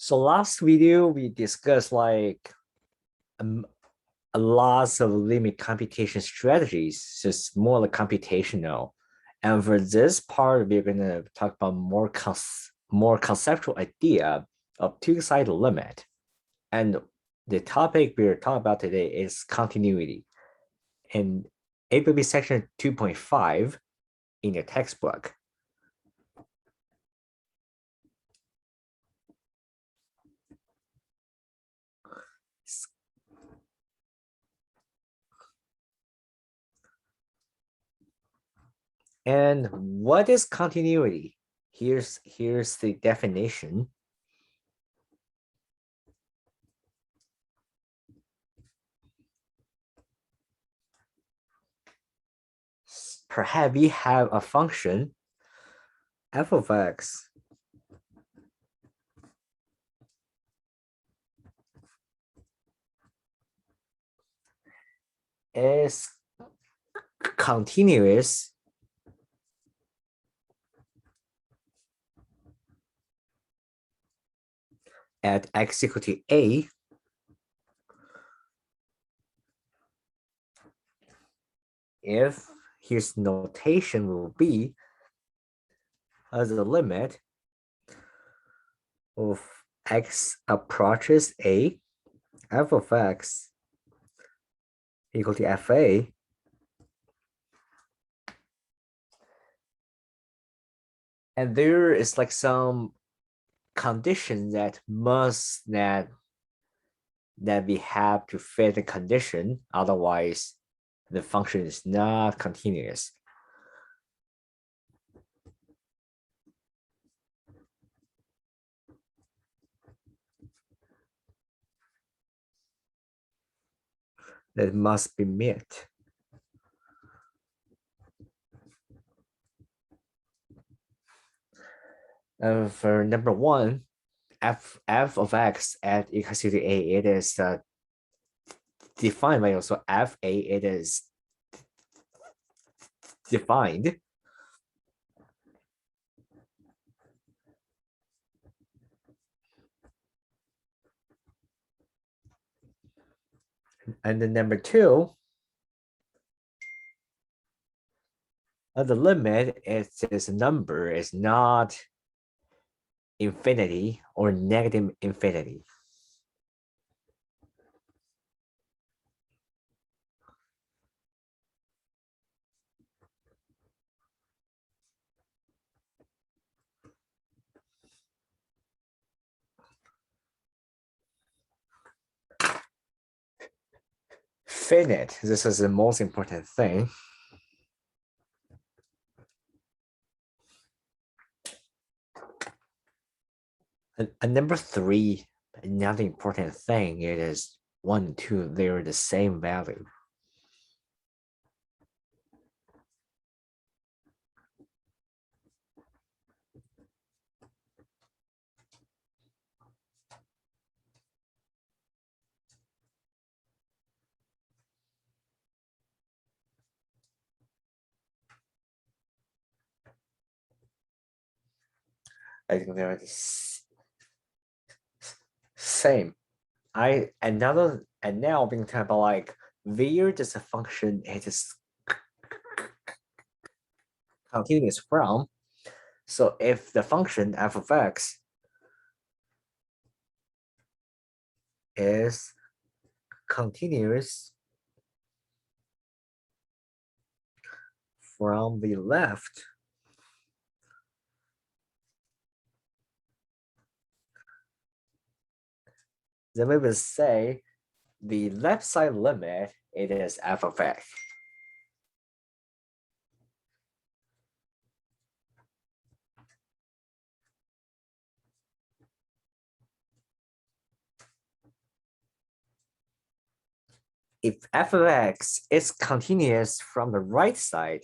So last video we discussed like um, a lot of limit computation strategies, just more like computational. And for this part, we're gonna talk about more conceptual idea of two-sided limit. And the topic we're talking about today is continuity. And it will be section 2.5 in your textbook. And what is continuity? Here's the definition. Perhaps we have a function f of x is continuous at x equal to a if his notation will be as a limit of x approaches a, f of x equal to fa, and there is like some condition that we have to fit the condition, otherwise the function is not continuous. That must be met. For number one, f of x at equals to a, it is defined by also fa, it is defined. And then number two, the limit is this number is not infinity or negative infinity. Finite, this is the most important thing. And number three, another important thing, it is 1 and 2, they're the same value. I think they're the same. And now being talking about like where does a function it is continuous from. So if the function f of x is continuous from the left, then we will say the left side limit it is f of x. If f of x is continuous from the right side,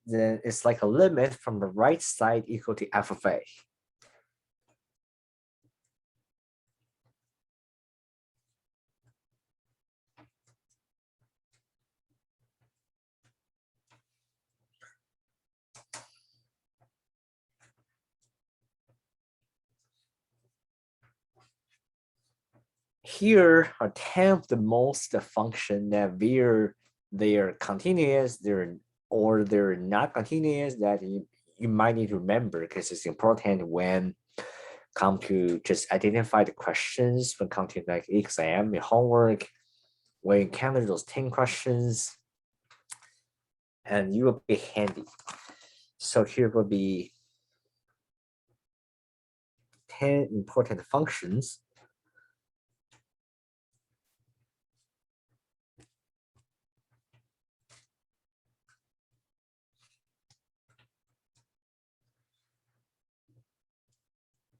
then it's like a limit from the right side equal to f of a. Here are 10 of the most function that they're continuous, they're not continuous that you might need to remember because it's important when come to just identify the questions when come to like exam, your homework, when you encounter those 10 questions, and you will be handy. So here will be 10 important functions.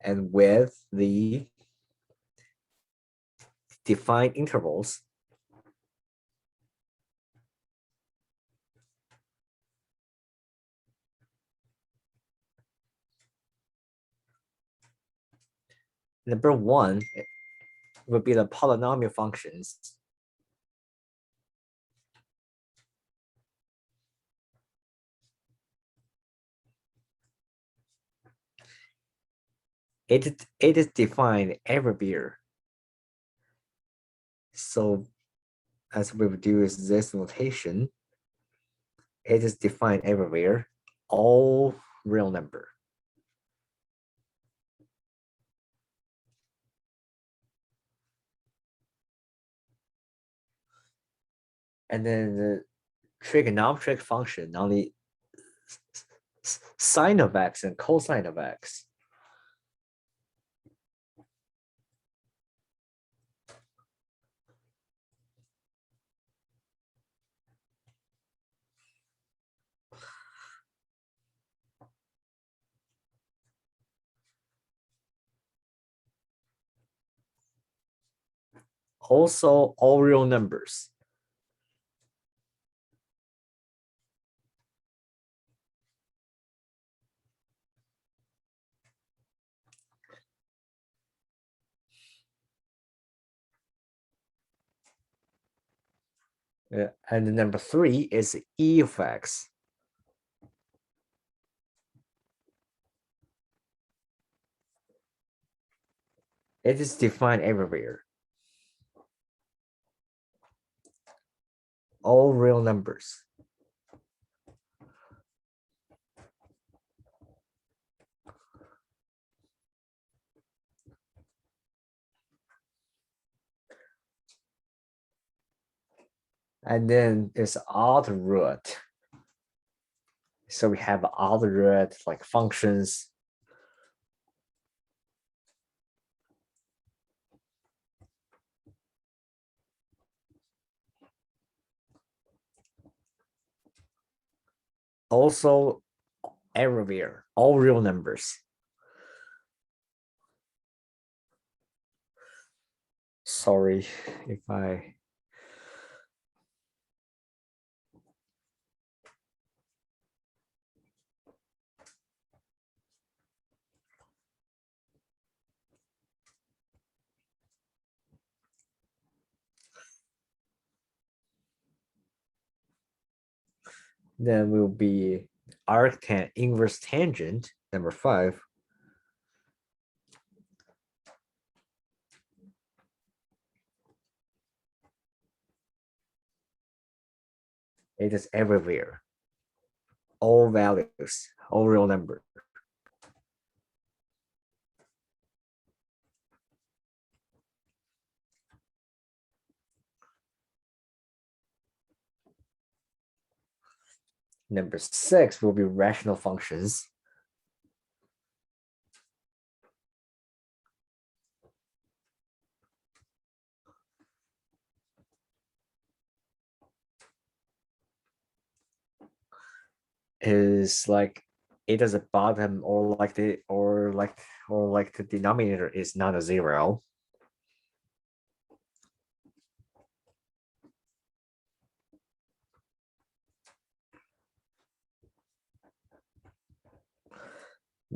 And with the defined intervals. Number one would be the polynomial functions. It is defined everywhere. So as we would do is this notation, it is defined everywhere, all real number. And then the trigonometric function on the sine of x and cosine of x. Also all real numbers. And number three is e of x. It is defined everywhere. All real numbers. And then it's odd root. So we have odd root like functions. Also everywhere, all real numbers. Sorry if I then will be arctan inverse tangent, number 5. It is everywhere. All values, all real number. Number 6 will be rational functions. Is like it is a bottom or like the denominator is not a 0.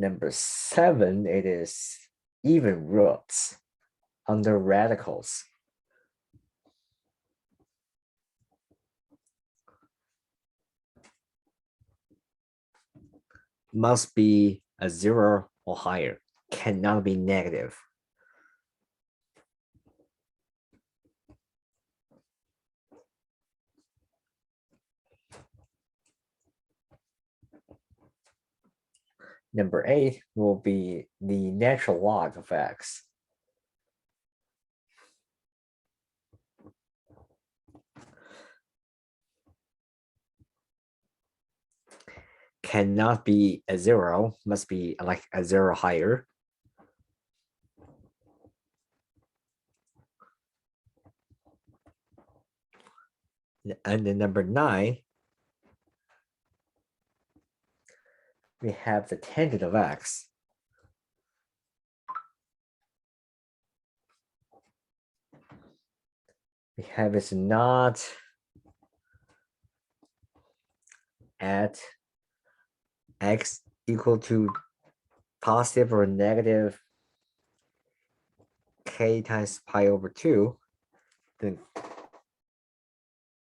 Number 7, it is even roots under radicals. Must be a 0 or higher, cannot be negative. Number 8 will be the natural log of x. Cannot be a 0, must be like a 0 higher. And then number 9, we have the tangent of x. We have it's not at x equal to positive or negative k times pi over 2, then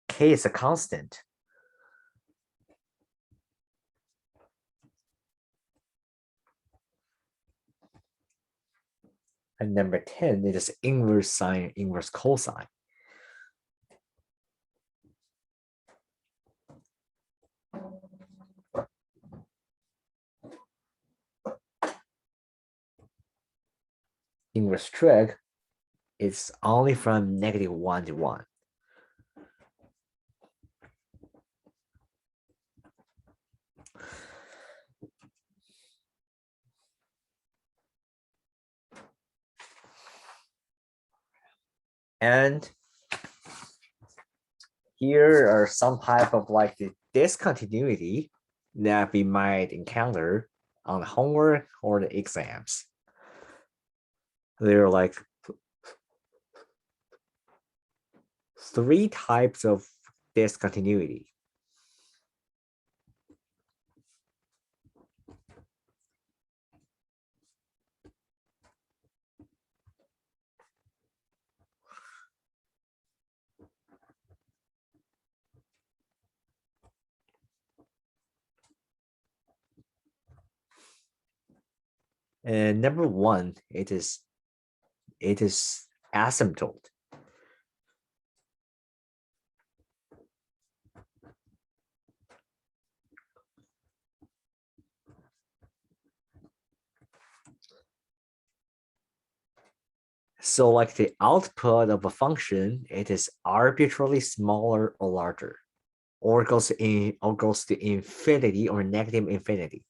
k is a constant. And number 10, it is inverse sine, inverse cosine. Inverse trig is only from -1 to 1. And here are some type of like the discontinuity that we might encounter on homework or the exams. There are like 3 types of discontinuity. And number 1, it is asymptote. So like the output of a function, it is arbitrarily smaller or larger, or goes to infinity or negative infinity.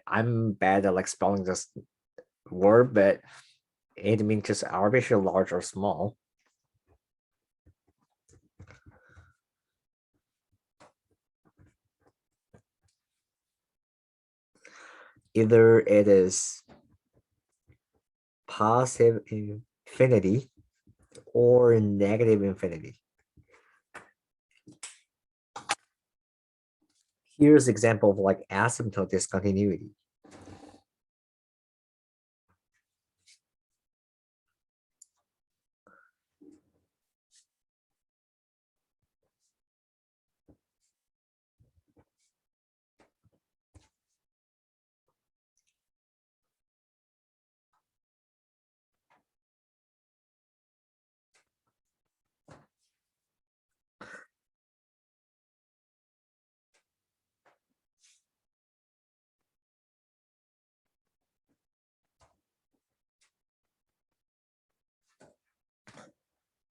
I'm bad at like spelling this word, but it means just arbitrary large or small. Either it is positive infinity or negative infinity. Here's example of like asymptote discontinuity.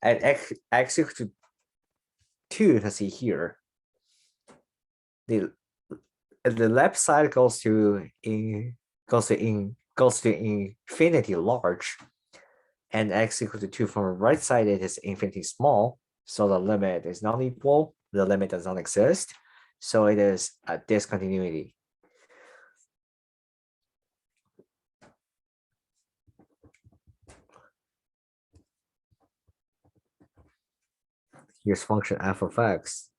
At x equal to 2 to see here. The left side goes to infinity large, and x equal to 2 from the right side it is infinity small, so the limit is not equal, the limit does not exist, so it is a discontinuity. Here's function f of x.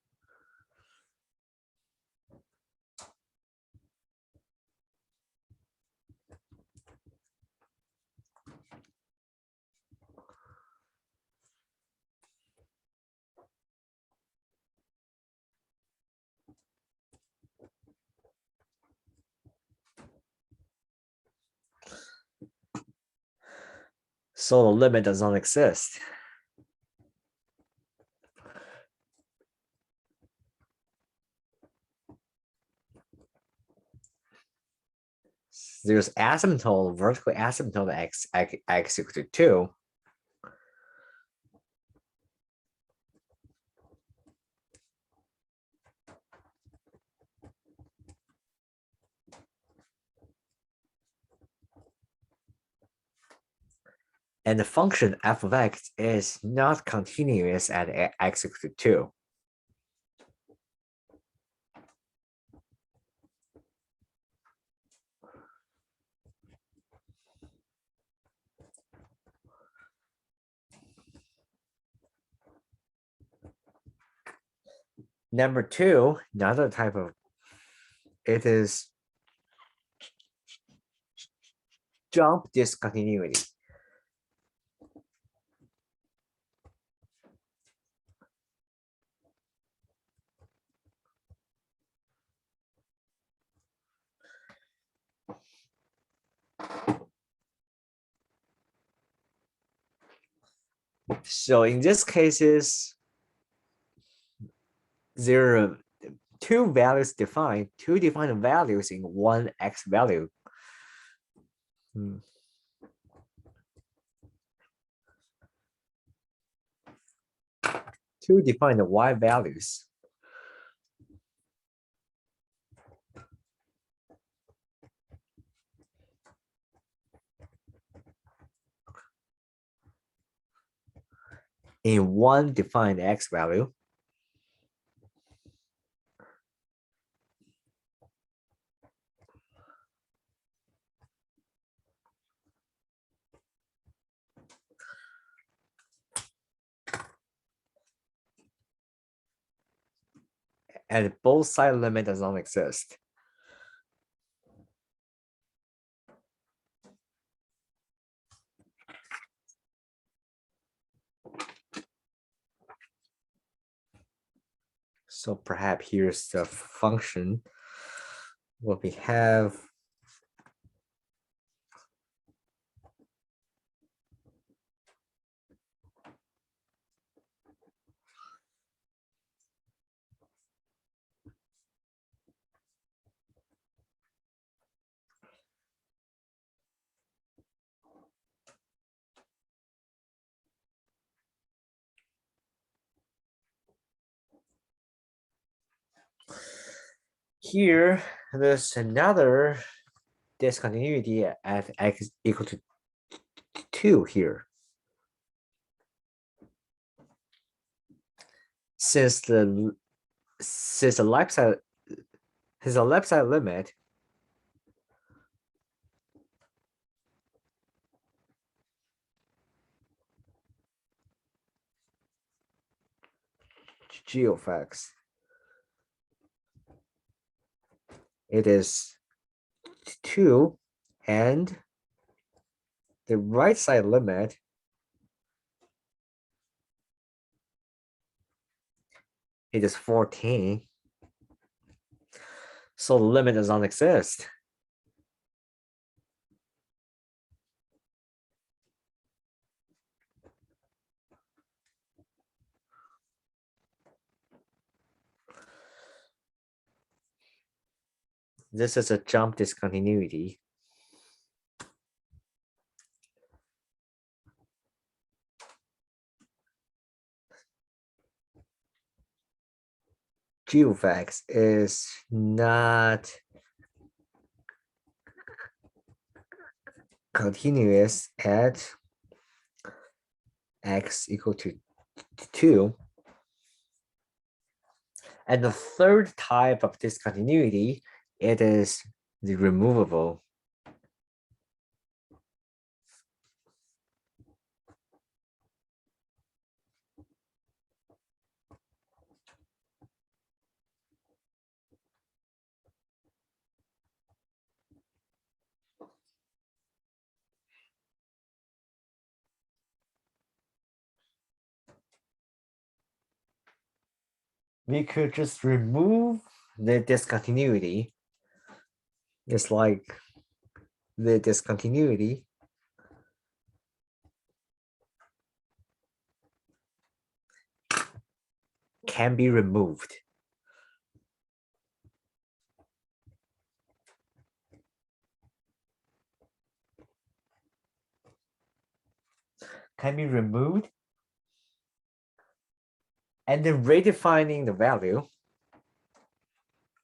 So the limit does not exist. There's asymptote, vertical asymptote x equal to 2. And the function f of x is not continuous at x equal to 2. Number 2, another type of, it is jump discontinuity. So in this cases, there are two values defined, two defined values in one x value. Two defined y values. In one defined x value. And both side limit does not exist. So perhaps here's the function. What we have here, there's another discontinuity at x equal to 2 here. Since the left side limit g of x, it is 2, and the right side limit it is 14. So the limit does not exist. This is a jump discontinuity. g of x is not continuous at x equal to 2. And the third type of discontinuity, it is the removable. We could just remove the discontinuity. It's like the discontinuity can be removed. Can be removed. And then redefining the value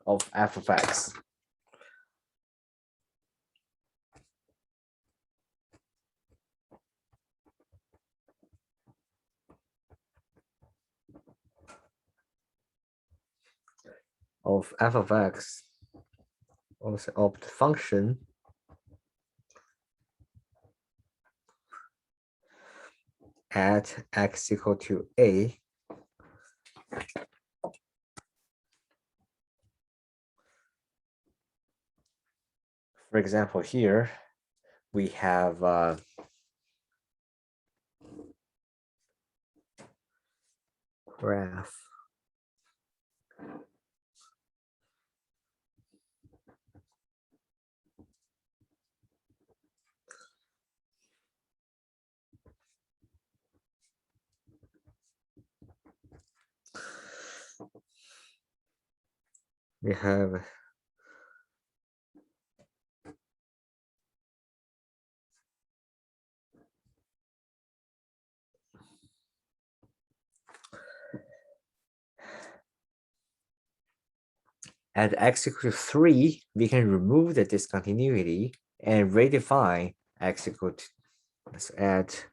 of f of x. Of f of x, also of the function at x equal to a. For example, here we have graph we have at x equal to 3, we can remove the discontinuity and redefine x equal to, at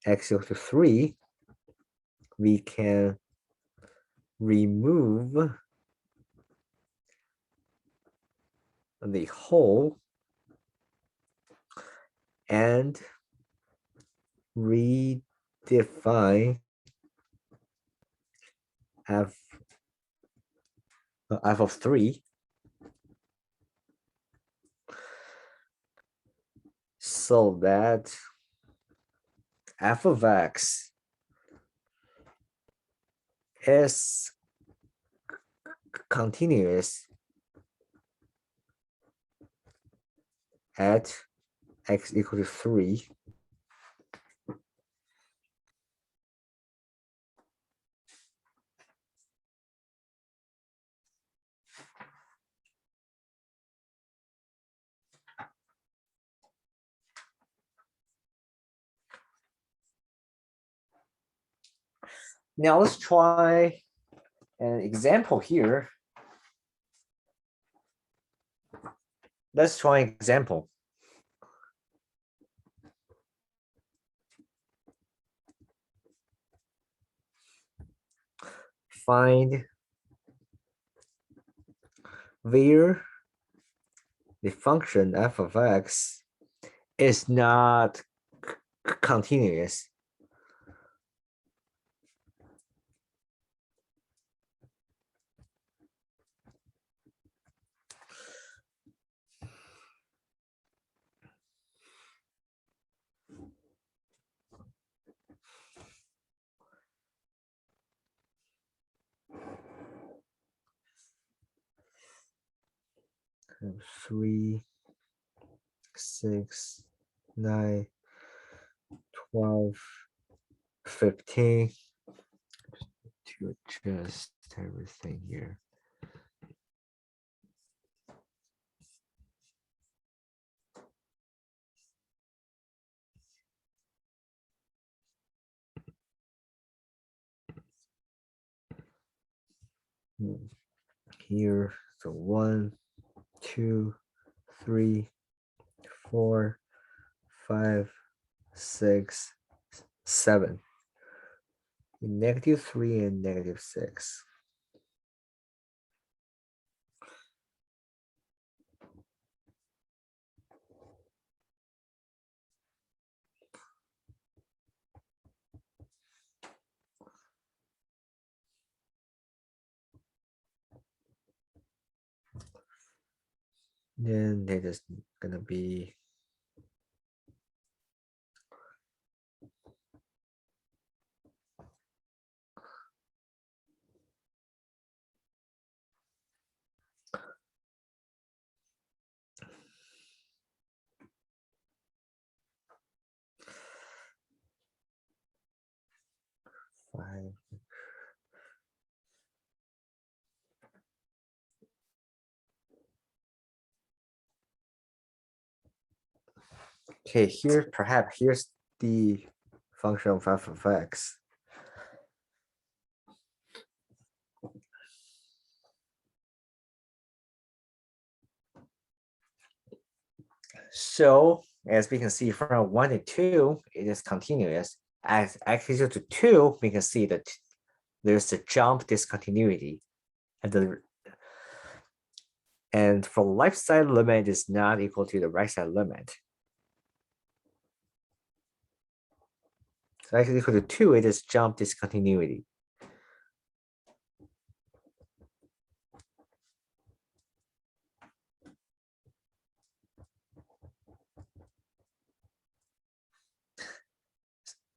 x equal to 3, we can remove the whole and redefine f of 3 so that f of x is continuous at x equal to 3. Now let's try an example here. Let's try an example. Find where the function f of x is not continuous. Three, 6, 9, 12, 15. To adjust everything here. here. So 1, 2, 3, 4, 5, 6, 7. -3 and -6. Then that is gonna be five. Okay, here's the function of f of x. So as we can see from 1 to 2, it is continuous. As x equal to 2, we can see that there's a jump discontinuity. And for left side limit is not equal to the right side limit. So x is equal to 2, it is jump discontinuity.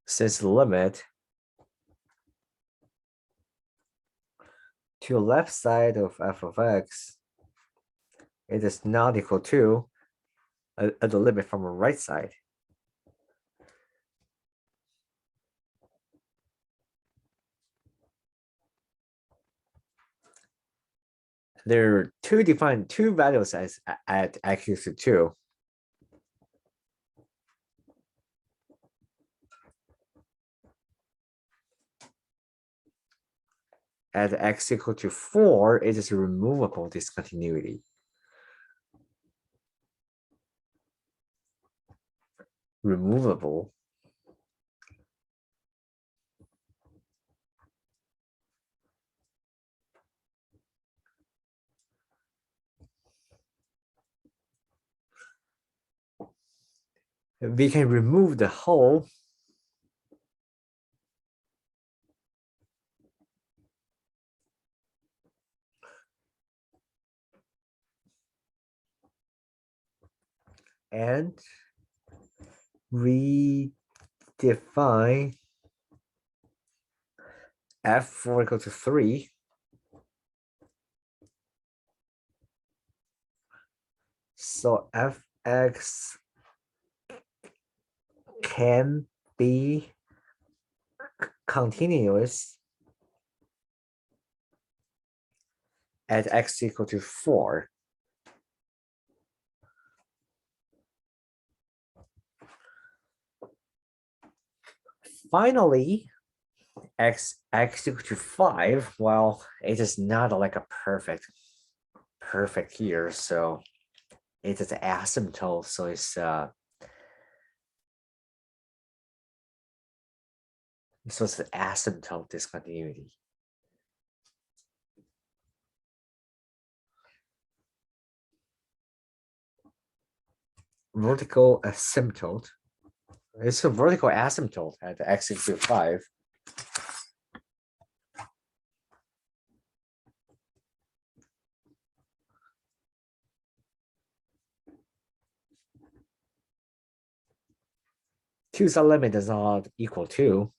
Since the limit to the left side of f of x, it is not equal to the limit from the right side. There are two values at x equals to 2. At x equal to 4, it is a removable discontinuity. Removable. We can remove the whole and redefine f4 equal to 3. So fx can be continuous at x equal to 4. Finally, x equal to 5, well, it is not like a perfect here, so it is asymptote, so it's an asymptote discontinuity. Vertical asymptote. It's a vertical asymptote at x equal to 5. Two sublimit is not equal to.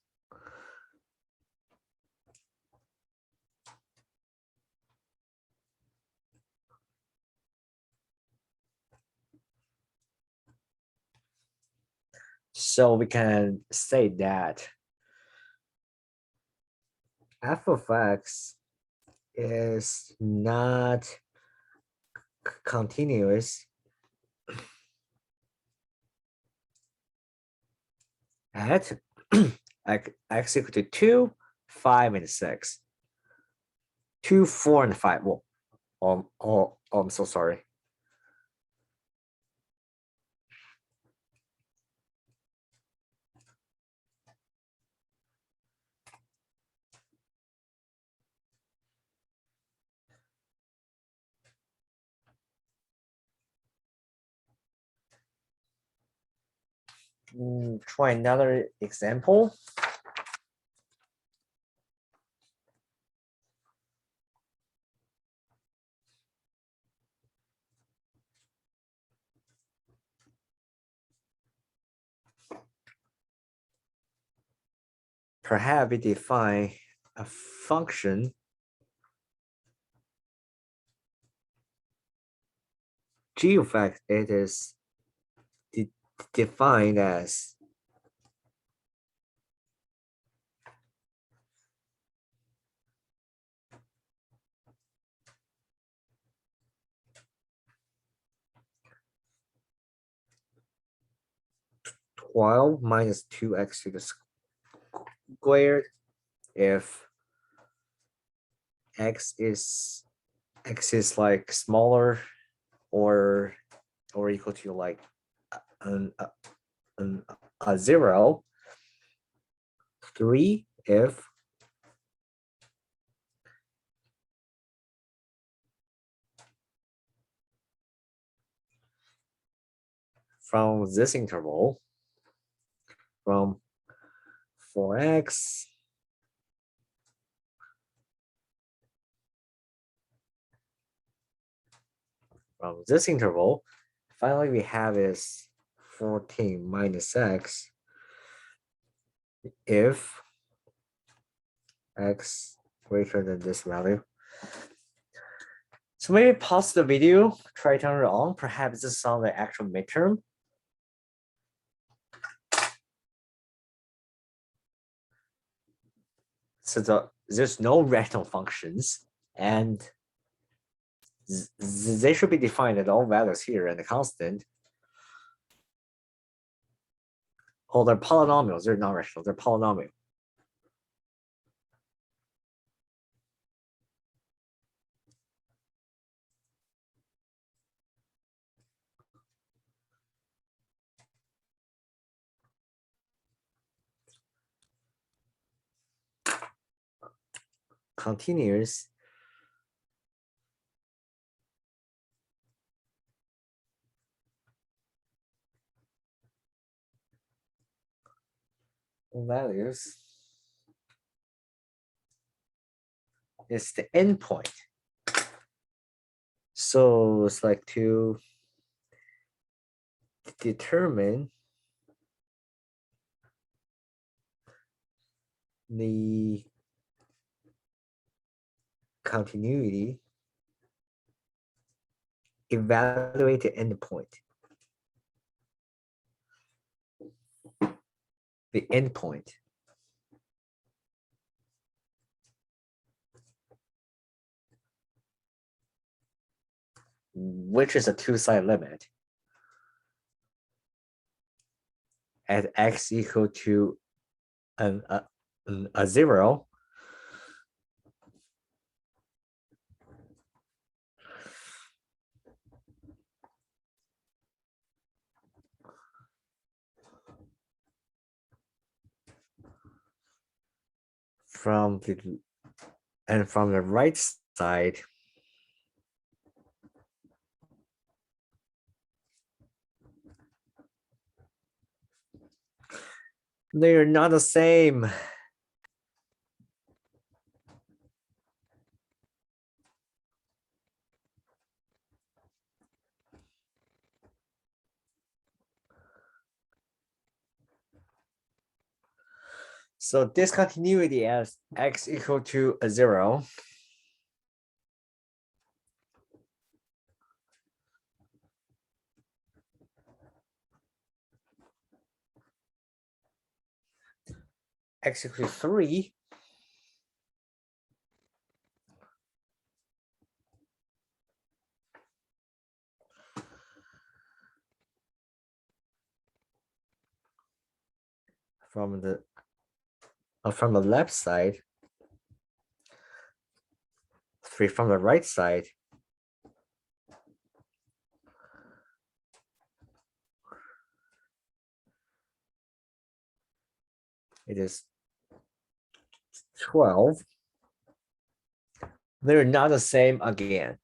So we can say that f of x is not continuous at x equal to 2, 5, and 6. 2, 4, and 5. Well, I'm so sorry. Try another example. Perhaps we define a function g of x. It is defined as -12 minus 2x to the squared if x is like smaller or equal to like a 0. 3 if from this interval from 4x from this interval, finally we have is 14 minus x if x greater than this value. So maybe pause the video, try turn it on. Perhaps this is on the actual midterm. So there's no rational functions, and they should be defined at all values here and the constant. Oh, they're polynomials. They're not rational. They're polynomial. Continuous. Values is the endpoint. So it's like to determine the continuity, evaluate the endpoint. The endpoint. Which is a two-side limit at x equal to a 0. From the right side, they are not the same. So discontinuity as x equal to a 0. X equal to 3. From the left side, 3 from the right side. It is 12. They're not the same again.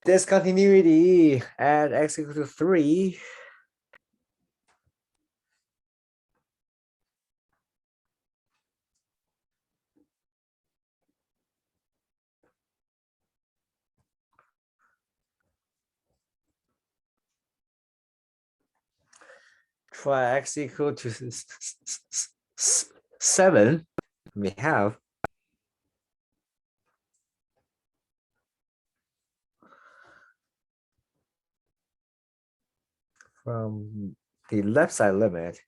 Discontinuity at x equal to 3. Try x equal to 7. We have from the left side limit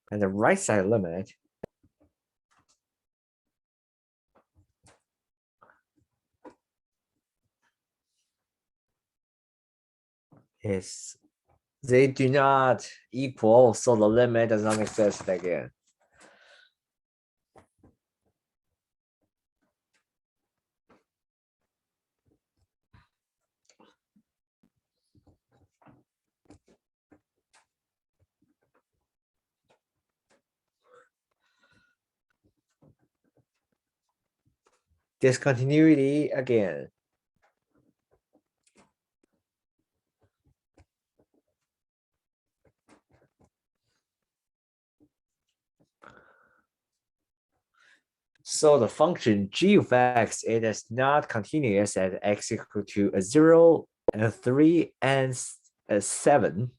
and the right side limit is they do not equal, so the limit does not exist again. Discontinuity again. So the function g of x, it is not continuous at x equal to 0, 3, and 7.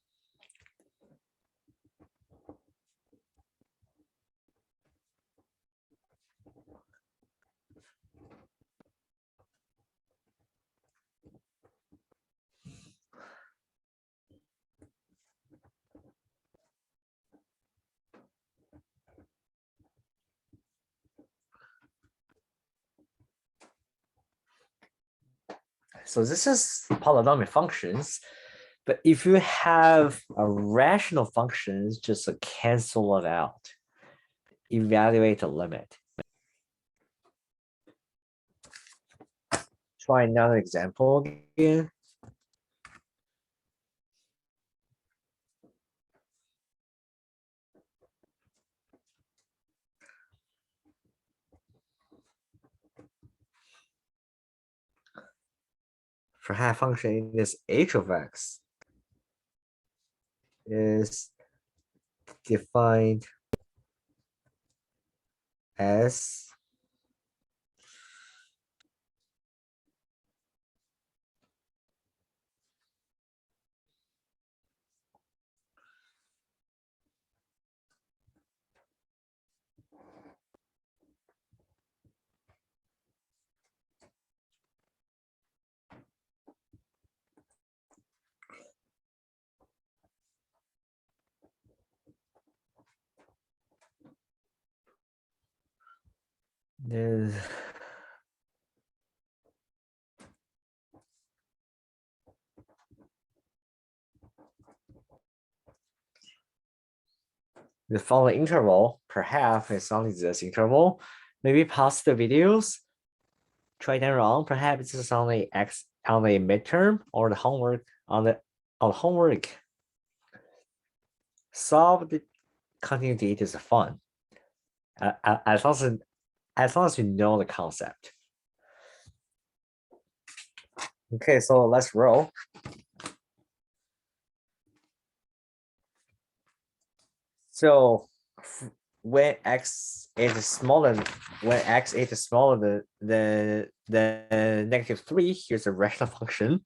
So this is polynomial functions, but if you have a rational functions, just cancel it out. Evaluate the limit. Try another example again. For half function, this h of x is defined as the following interval, perhaps it's only this interval. Maybe pause the videos, try them wrong. Perhaps it's only x on the midterm or the homework on the homework. Solve the continuity is fun. As long as you know the concept. Okay, so let's roll. So when x is smaller, when x is smaller than -3, here's a rational function,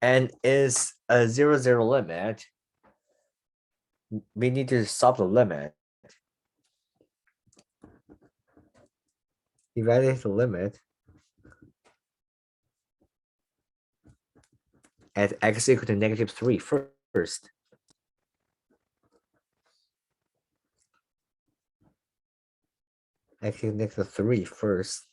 and is a 0, 0 limit. We need to solve the limit. Evaluate the limit. at x equal to -3 first. X equal to -3 first.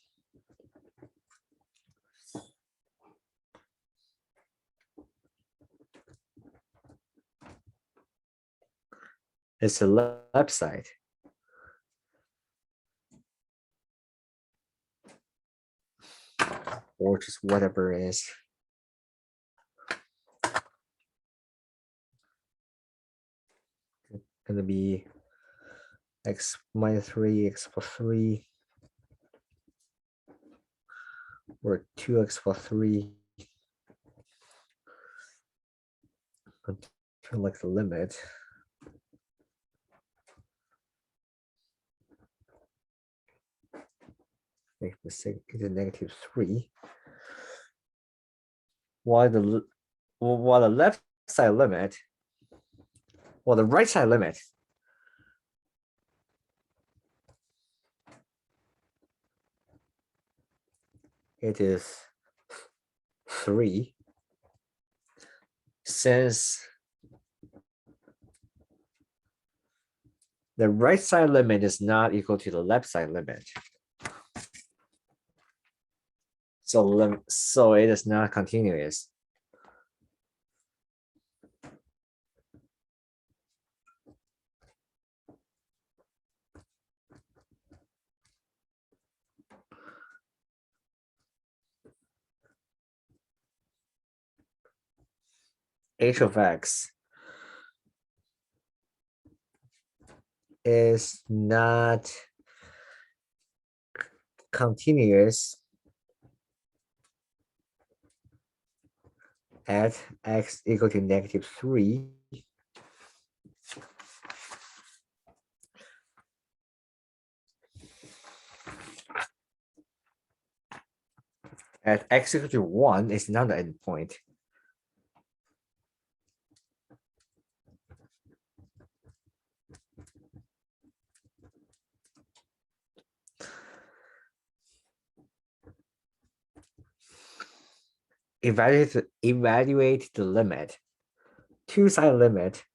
It's the left side. Or just whatever it is. Gonna be x minus 3, x plus 3, or 2x plus 3 until like the limit. Make mistake is a -3. While the left side limit, well, the right side limit it is 3, since the right side limit is not equal to the left side limit. So it is not continuous. H of x is not continuous at x equal to -3. At x equal to 1 is not the endpoint. Evaluate the limit. Two-side limit.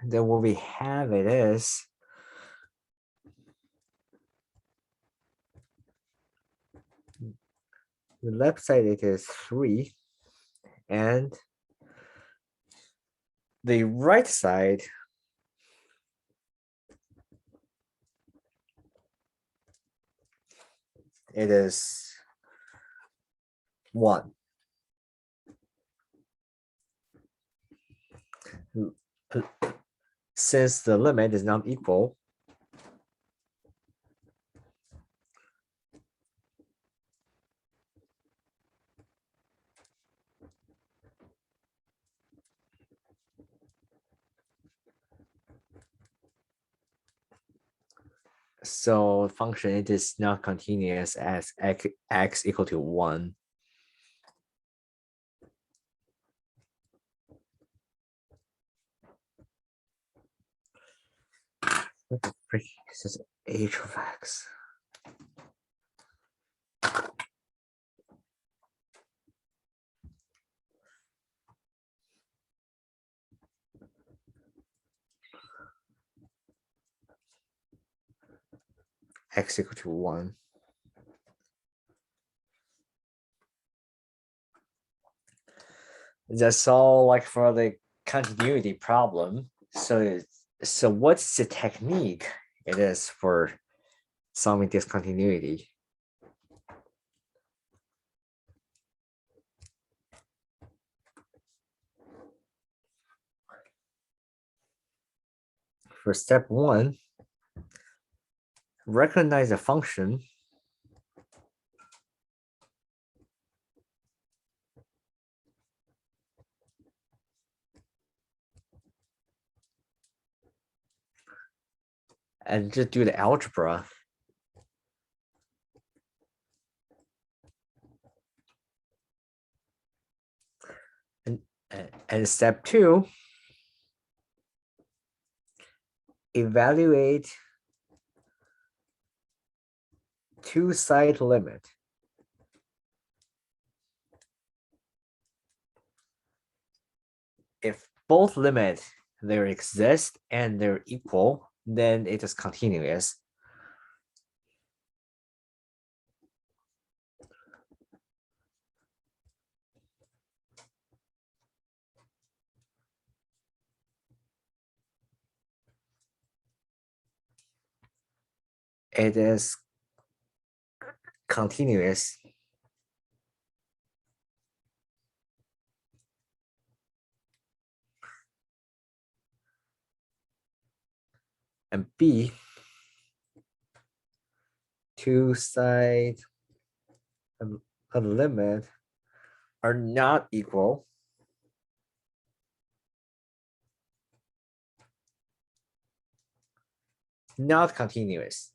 Then what we have it is the left side it is 3, and the right side it is 1. Since the limit is not equal, so function it is not continuous as x equal to 1. What the frick is this h of x? X equal to 1. That's all like for the continuity problem. So what's the technique it is for solving discontinuity? For step 1, recognize a function and just do the algebra. And step 2, evaluate two-side limit. If both limits there exist and they're equal, then it is continuous. It is continuous. And B, two sides of the limit are not equal. Not continuous.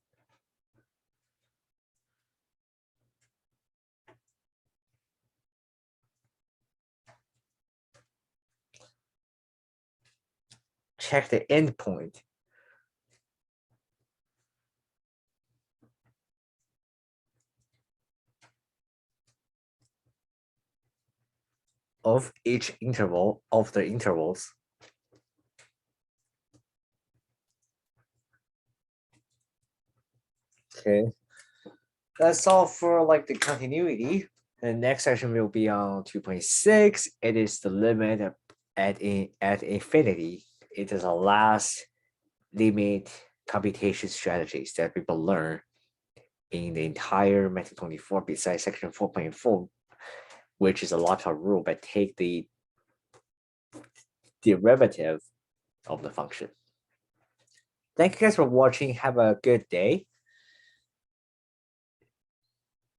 Check the endpoint. Of each interval of the intervals. Okay. That's all for like the continuity. The next section will be on 2.6. It is the limit at infinity. It is the last limit computation strategies that people learn in the entire Method 24 besides section 4.4, which is a L'Hopital rule, but take the derivative of the function. Thank you guys for watching. Have a good day.